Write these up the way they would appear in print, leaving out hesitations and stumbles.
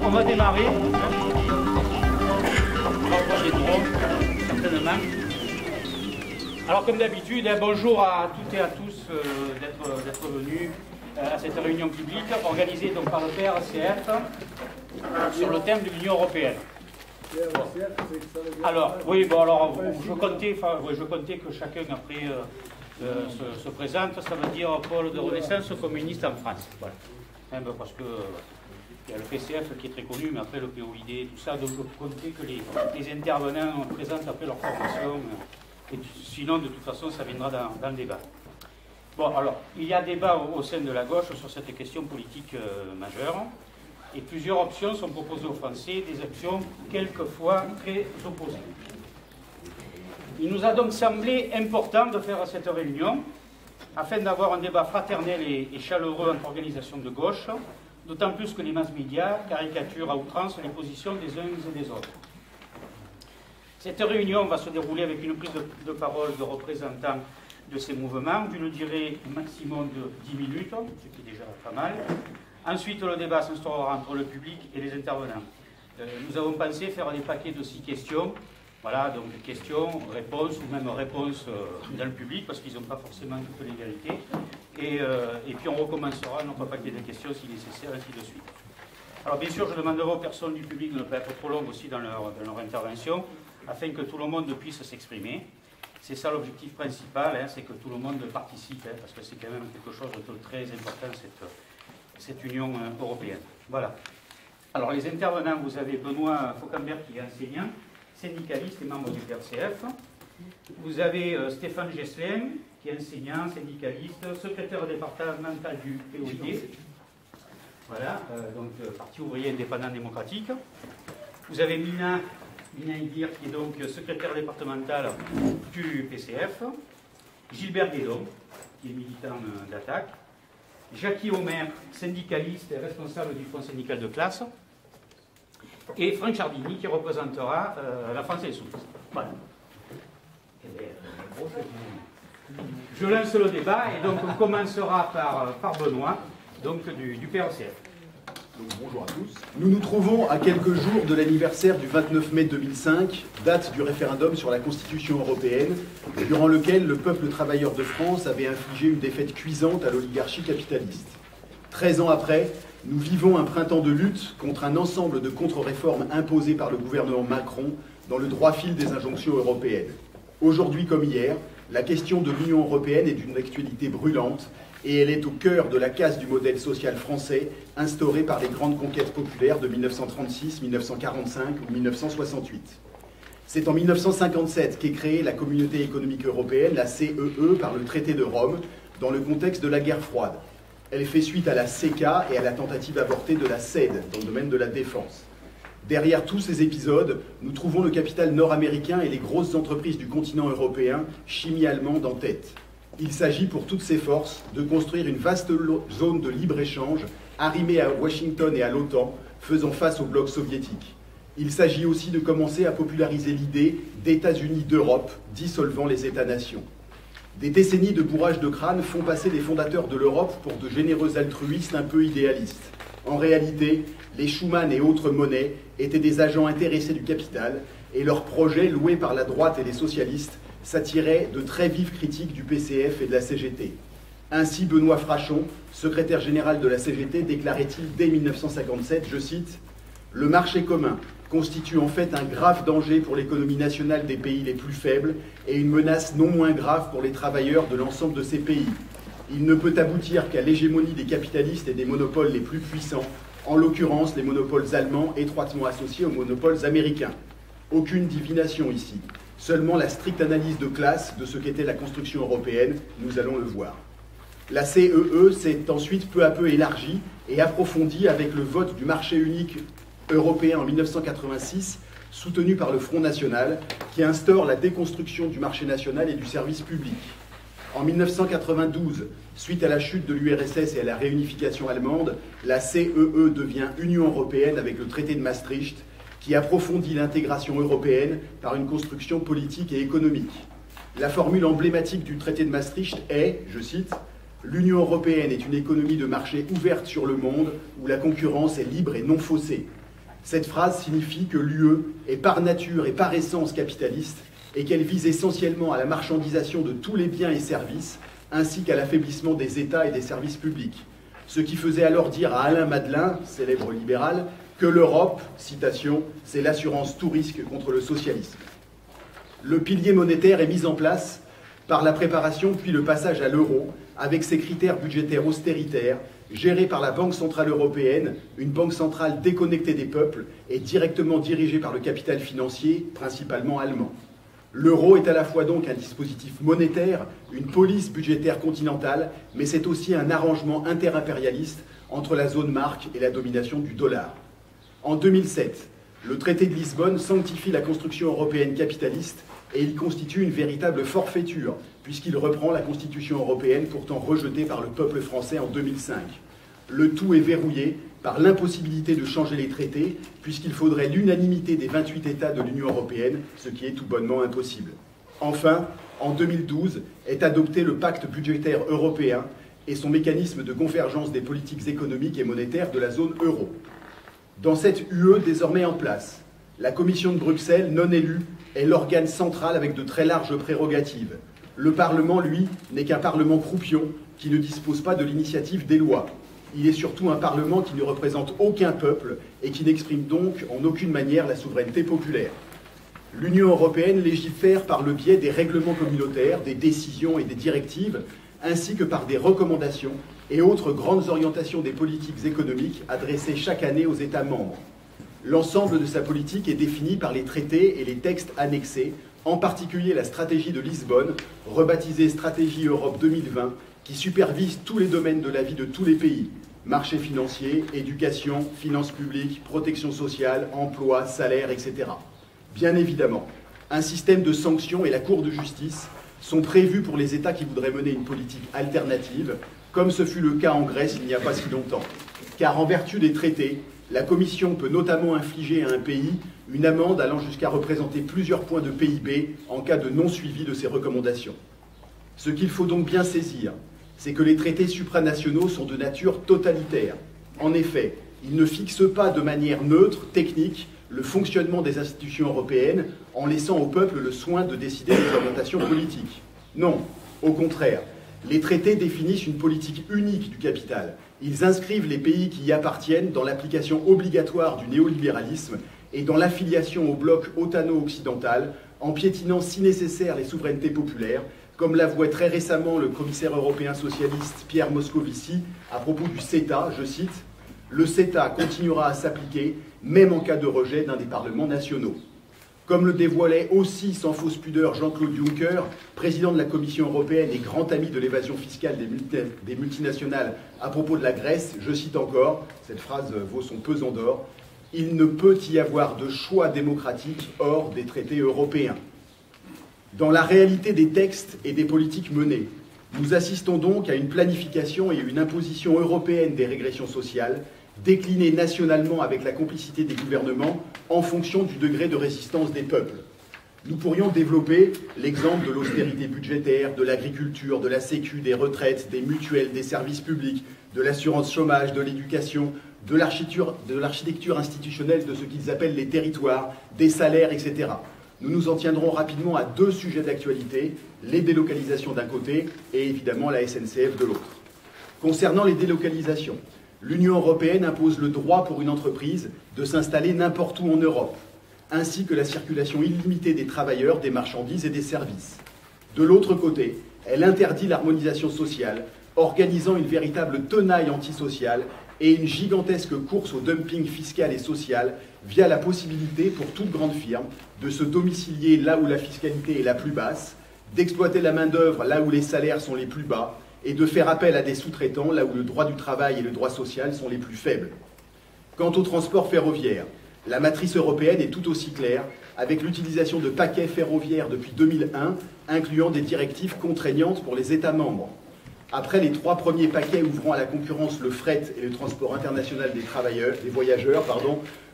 On va démarrer. On va prendre les drômes, certainement. Alors comme d'habitude, bonjour à toutes et à tous d'être venus à cette réunion publique organisée donc par le PRCF sur le thème de l'Union européenne. Bon. Alors, oui, bon, alors, je comptais que chacun après se présente, ça veut dire pôle de renaissance communiste en France. Voilà. Parce que il y a le PCF qui est très connu, mais après le POID et tout ça, donc je comptais que les intervenants présentent après leur formation, et sinon de toute façon ça viendra dans le débat. Bon, alors, il y a débat au sein de la gauche sur cette question politique majeure, et plusieurs options sont proposées aux Français, des options quelquefois très opposées. Il nous a donc semblé important de faire cette réunion, afin d'avoir un débat fraternel et chaleureux entre organisations de gauche, d'autant plus que les masses médias caricaturent à outrance les positions des uns et des autres. Cette réunion va se dérouler avec une prise de parole de représentants de ces mouvements d'une durée maximum de 10 minutes, ce qui est déjà pas mal. Ensuite, le débat s'instaurera entre le public et les intervenants. Nous avons pensé faire des paquets de 6 questions. Voilà, donc questions, réponses ou même réponses dans le public, parce qu'ils n'ont pas forcément toutes les vérités. Et puis on recommencera notre paquet de questions si nécessaire, ainsi de suite. Alors bien sûr, je demanderai aux personnes du public de ne pas être trop longues aussi dans leur intervention, afin que tout le monde puisse s'exprimer. C'est ça l'objectif principal, hein, c'est que tout le monde participe, hein, parce que c'est quand même quelque chose de très important, cette Union européenne. Voilà. Alors les intervenants, vous avez Benoît Fauquembert qui est enseignant, syndicaliste et membre du PRCF. Vous avez Stéphane Gesselin, qui est enseignant, syndicaliste, secrétaire départemental du POID. Voilà, donc Parti ouvrier indépendant démocratique. Vous avez Mina Idir, qui est donc secrétaire départemental du PCF. Gilbert Guédon, qui est militant d'Attaque. Jackie Omer, syndicaliste et responsable du Front syndical de classe. Et Franck Chardini, qui représentera la France Insoumise. Voilà. Je lance le débat, et donc on commencera par Benoît, donc du PRCF. Bonjour à tous. Nous nous trouvons à quelques jours de l'anniversaire du 29 mai 2005, date du référendum sur la Constitution européenne, durant lequel le peuple travailleur de France avait infligé une défaite cuisante à l'oligarchie capitaliste. 13 ans après, nous vivons un printemps de lutte contre un ensemble de contre-réformes imposées par le gouvernement Macron dans le droit fil des injonctions européennes. Aujourd'hui comme hier, la question de l'Union européenne est d'une actualité brûlante et elle est au cœur de la casse du modèle social français instauré par les grandes conquêtes populaires de 1936, 1945 ou 1968. C'est en 1957 qu'est créée la Communauté économique européenne, la CEE, par le traité de Rome, dans le contexte de la guerre froide. Elle fait suite à la CECA et à la tentative avortée de la CED dans le domaine de la défense. Derrière tous ces épisodes, nous trouvons le capital nord-américain et les grosses entreprises du continent européen, chimie allemande en tête. Il s'agit pour toutes ces forces de construire une vaste zone de libre-échange arrimée à Washington et à l'OTAN, faisant face au bloc soviétique. Il s'agit aussi de commencer à populariser l'idée d'États-Unis d'Europe, dissolvant les États-nations. Des décennies de bourrage de crâne font passer les fondateurs de l'Europe pour de généreux altruistes un peu idéalistes. En réalité, les Schuman et autres monnaies étaient des agents intéressés du capital et leurs projets, loués par la droite et les socialistes, s'attiraient de très vives critiques du PCF et de la CGT. Ainsi, Benoît Frachon, secrétaire général de la CGT, déclarait-il dès 1957, je cite, « Le marché commun constitue en fait un grave danger pour l'économie nationale des pays les plus faibles et une menace non moins grave pour les travailleurs de l'ensemble de ces pays. Il ne peut aboutir qu'à l'hégémonie des capitalistes et des monopoles les plus puissants, en l'occurrence les monopoles allemands étroitement associés aux monopoles américains. Aucune divination ici, seulement la stricte analyse de classe de ce qu'était la construction européenne, nous allons le voir. » La CEE s'est ensuite peu à peu élargie et approfondie avec le vote du marché unique européen en 1986, soutenu par le Front National, qui instaure la déconstruction du marché national et du service public. En 1992, suite à la chute de l'URSS et à la réunification allemande, la CEE devient Union européenne avec le traité de Maastricht, qui approfondit l'intégration européenne par une construction politique et économique. La formule emblématique du traité de Maastricht est, je cite, « L'Union européenne est une économie de marché ouverte sur le monde où la concurrence est libre et non faussée. » Cette phrase signifie que l'UE est par nature et par essence capitaliste et qu'elle vise essentiellement à la marchandisation de tous les biens et services ainsi qu'à l'affaiblissement des États et des services publics. Ce qui faisait alors dire à Alain Madelin, célèbre libéral, que l'Europe, citation, c'est l'assurance tout risque contre le socialisme. Le pilier monétaire est mis en place par la préparation puis le passage à l'euro, avec ses critères budgétaires austéritaires, gérés par la Banque centrale européenne, une banque centrale déconnectée des peuples et directement dirigée par le capital financier, principalement allemand. L'euro est à la fois donc un dispositif monétaire, une police budgétaire continentale, mais c'est aussi un arrangement interimpérialiste entre la zone marque et la domination du dollar. En 2007, le traité de Lisbonne sanctifie la construction européenne capitaliste et il constitue une véritable forfaiture, puisqu'il reprend la Constitution européenne pourtant rejetée par le peuple français en 2005. Le tout est verrouillé par l'impossibilité de changer les traités, puisqu'il faudrait l'unanimité des 28 États de l'Union européenne, ce qui est tout bonnement impossible. Enfin, en 2012, est adopté le pacte budgétaire européen et son mécanisme de convergence des politiques économiques et monétaires de la zone euro. Dans cette UE désormais en place, la Commission de Bruxelles, non élue, est l'organe central avec de très larges prérogatives. Le Parlement, lui, n'est qu'un Parlement croupion qui ne dispose pas de l'initiative des lois. Il est surtout un Parlement qui ne représente aucun peuple et qui n'exprime donc en aucune manière la souveraineté populaire. L'Union européenne légifère par le biais des règlements communautaires, des décisions et des directives, ainsi que par des recommandations et autres grandes orientations des politiques économiques adressées chaque année aux États membres. L'ensemble de sa politique est défini par les traités et les textes annexés, en particulier la stratégie de Lisbonne, rebaptisée Stratégie Europe 2020, qui supervise tous les domaines de la vie de tous les pays, marché financier, éducation, finances publiques, protection sociale, emploi, salaire, etc. Bien évidemment, un système de sanctions et la Cour de justice sont prévus pour les États qui voudraient mener une politique alternative, comme ce fut le cas en Grèce il n'y a pas si longtemps. Car en vertu des traités, la Commission peut notamment infliger à un pays une amende allant jusqu'à représenter plusieurs points de PIB en cas de non-suivi de ses recommandations. Ce qu'il faut donc bien saisir, c'est que les traités supranationaux sont de nature totalitaire. En effet, ils ne fixent pas de manière neutre, technique, le fonctionnement des institutions européennes en laissant au peuple le soin de décider des orientations politiques. Non, au contraire, les traités définissent une politique unique du capital. Ils inscrivent les pays qui y appartiennent dans l'application obligatoire du néolibéralisme et dans l'affiliation au bloc otano-occidental, en piétinant si nécessaire les souverainetés populaires, comme l'avouait très récemment le commissaire européen socialiste Pierre Moscovici à propos du CETA, je cite, « Le CETA continuera à s'appliquer, même en cas de rejet d'un des parlements nationaux ». Comme le dévoilait aussi sans fausse pudeur Jean-Claude Juncker, président de la Commission européenne et grand ami de l'évasion fiscale des multinationales à propos de la Grèce, je cite encore, cette phrase vaut son pesant d'or, « Il ne peut y avoir de choix démocratique hors des traités européens ». Dans la réalité des textes et des politiques menées, nous assistons donc à une planification et une imposition européenne des régressions sociales, déclinées nationalement avec la complicité des gouvernements en fonction du degré de résistance des peuples. Nous pourrions développer l'exemple de l'austérité budgétaire, de l'agriculture, de la sécu, des retraites, des mutuelles, des services publics, de l'assurance chômage, de l'éducation, de l'architecture institutionnelle de ce qu'ils appellent les territoires, des salaires, etc. Nous nous en tiendrons rapidement à deux sujets d'actualité, les délocalisations d'un côté et évidemment la SNCF de l'autre. Concernant les délocalisations, l'Union européenne impose le droit pour une entreprise de s'installer n'importe où en Europe, ainsi que la circulation illimitée des travailleurs, des marchandises et des services. De l'autre côté, elle interdit l'harmonisation sociale, organisant une véritable tenaille antisociale et une gigantesque course au dumping fiscal et social via la possibilité pour toute grande firme de se domicilier là où la fiscalité est la plus basse, d'exploiter la main-d'œuvre là où les salaires sont les plus bas et de faire appel à des sous-traitants là où le droit du travail et le droit social sont les plus faibles. Quant au transport ferroviaire, la matrice européenne est tout aussi claire, avec l'utilisation de paquets ferroviaires depuis 2001, incluant des directives contraignantes pour les États membres. Après les 3 premiers paquets ouvrant à la concurrence le fret et le transport international des voyageurs,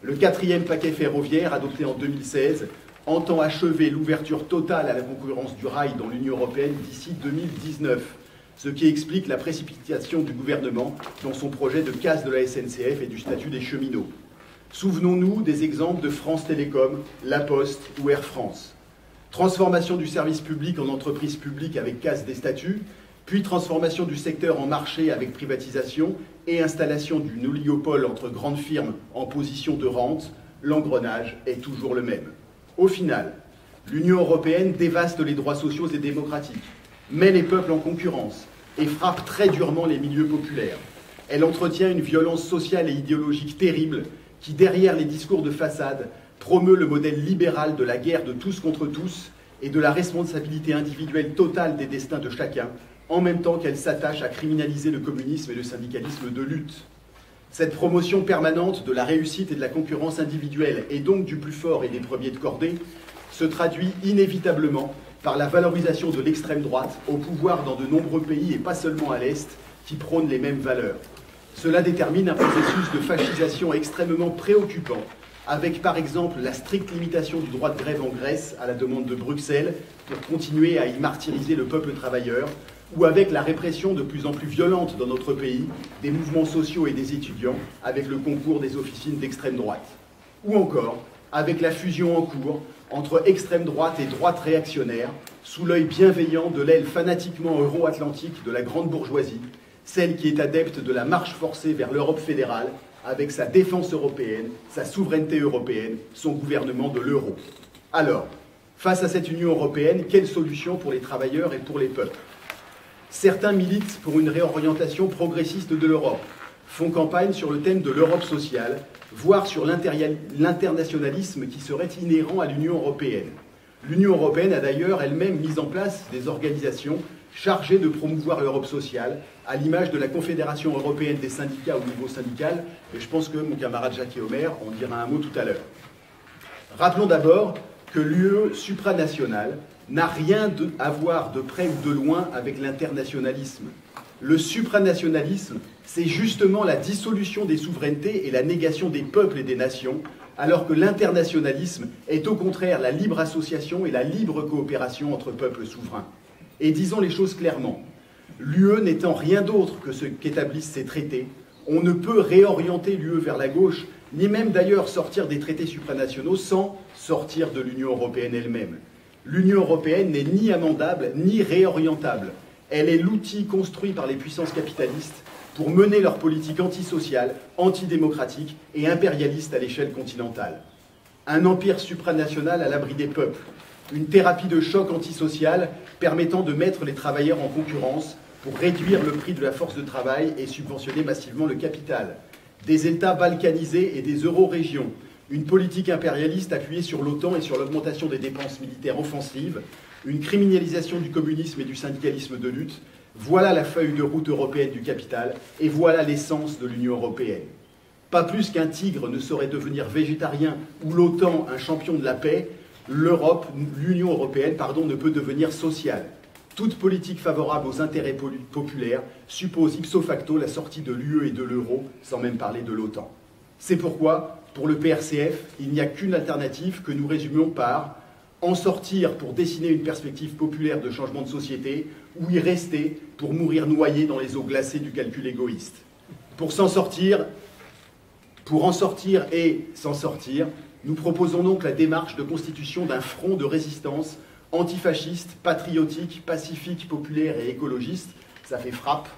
le 4e paquet ferroviaire, adopté en 2016, entend achever l'ouverture totale à la concurrence du rail dans l'Union européenne d'ici 2019, ce qui explique la précipitation du gouvernement dans son projet de casse de la SNCF et du statut des cheminots. Souvenons-nous des exemples de France Télécom, La Poste ou Air France. Transformation du service public en entreprise publique avec casse des statuts, puis transformation du secteur en marché avec privatisation et installation d'une oligopole entre grandes firmes en position de rente, l'engrenage est toujours le même. Au final, l'Union européenne dévaste les droits sociaux et démocratiques, met les peuples en concurrence et frappe très durement les milieux populaires. Elle entretient une violence sociale et idéologique terrible qui, derrière les discours de façade, promeut le modèle libéral de la guerre de tous contre tous et de la responsabilité individuelle totale des destins de chacun, en même temps qu'elle s'attache à criminaliser le communisme et le syndicalisme de lutte. Cette promotion permanente de la réussite et de la concurrence individuelle, et donc du plus fort et des premiers de cordée, se traduit inévitablement par la valorisation de l'extrême droite au pouvoir dans de nombreux pays, et pas seulement à l'Est, qui prônent les mêmes valeurs. Cela détermine un processus de fascisation extrêmement préoccupant, avec par exemple la stricte limitation du droit de grève en Grèce à la demande de Bruxelles pour continuer à y martyriser le peuple travailleur, ou avec la répression de plus en plus violente dans notre pays des mouvements sociaux et des étudiants avec le concours des officines d'extrême droite. Ou encore avec la fusion en cours entre extrême droite et droite réactionnaire, sous l'œil bienveillant de l'aile fanatiquement euro-atlantique de la grande bourgeoisie, celle qui est adepte de la marche forcée vers l'Europe fédérale, avec sa défense européenne, sa souveraineté européenne, son gouvernement de l'euro. Alors, face à cette Union européenne, quelle solution pour les travailleurs et pour les peuples ? Certains militent pour une réorientation progressiste de l'Europe, font campagne sur le thème de l'Europe sociale, voire sur l'internationalisme qui serait inhérent à l'Union européenne. L'Union européenne a d'ailleurs elle-même mis en place des organisations chargées de promouvoir l'Europe sociale, à l'image de la Confédération européenne des syndicats au niveau syndical, et je pense que mon camarade Jacques Omer en dira un mot tout à l'heure. Rappelons d'abord que l'UE supranationale n'a rien à voir de près ou de loin avec l'internationalisme. Le supranationalisme, c'est justement la dissolution des souverainetés et la négation des peuples et des nations, alors que l'internationalisme est au contraire la libre association et la libre coopération entre peuples souverains. Et disons les choses clairement, l'UE n'étant rien d'autre que ce qu'établissent ces traités, on ne peut réorienter l'UE vers la gauche, ni même d'ailleurs sortir des traités supranationaux sans sortir de l'Union européenne elle-même. L'Union européenne n'est ni amendable ni réorientable. Elle est l'outil construit par les puissances capitalistes pour mener leur politique antisociale, antidémocratique et impérialiste à l'échelle continentale. Un empire supranational à l'abri des peuples, une thérapie de choc antisociale permettant de mettre les travailleurs en concurrence pour réduire le prix de la force de travail et subventionner massivement le capital. Des États balkanisés et des euro-régions, une politique impérialiste appuyée sur l'OTAN et sur l'augmentation des dépenses militaires offensives, une criminalisation du communisme et du syndicalisme de lutte, voilà la feuille de route européenne du capital et voilà l'essence de l'Union européenne. Pas plus qu'un tigre ne saurait devenir végétarien ou l'OTAN un champion de la paix, l'Union européenne, ne peut devenir sociale. Toute politique favorable aux intérêts populaires suppose ipso facto la sortie de l'UE et de l'euro, sans même parler de l'OTAN. C'est pourquoi, pour le PRCF, il n'y a qu'une alternative que nous résumons par en sortir pour dessiner une perspective populaire de changement de société ou y rester pour mourir noyé dans les eaux glacées du calcul égoïste. Pour en sortir et s'en sortir, nous proposons donc la démarche de constitution d'un front de résistance antifasciste, patriotique, pacifique, populaire et écologiste, ça fait frappe,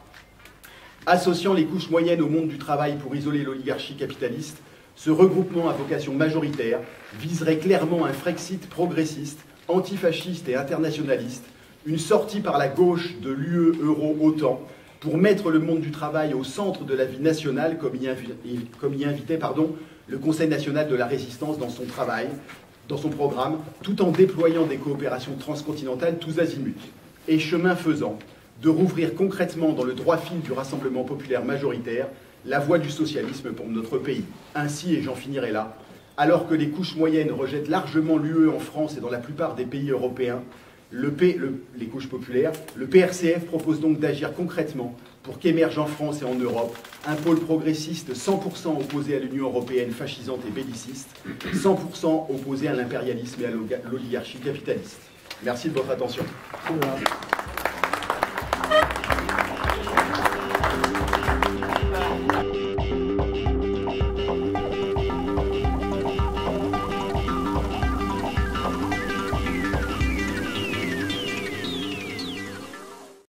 associant les couches moyennes au monde du travail pour isoler l'oligarchie capitaliste. Ce regroupement à vocation majoritaire viserait clairement un Frexit progressiste, antifasciste et internationaliste, une sortie par la gauche de l'UE, euro, OTAN, pour mettre le monde du travail au centre de la vie nationale, comme y invitait le Conseil national de la résistance dans son programme, tout en déployant des coopérations transcontinentales tous azimuts. Et chemin faisant, de rouvrir concrètement dans le droit fil du Rassemblement populaire majoritaire la voie du socialisme pour notre pays. Ainsi, et j'en finirai là, alors que les couches moyennes rejettent largement l'UE en France et dans la plupart des pays européens, les couches populaires, le PRCF propose donc d'agir concrètement pour qu'émerge en France et en Europe un pôle progressiste 100% opposé à l'Union européenne fascisante et belliciste, 100% opposé à l'impérialisme et à l'oligarchie capitaliste. Merci de votre attention.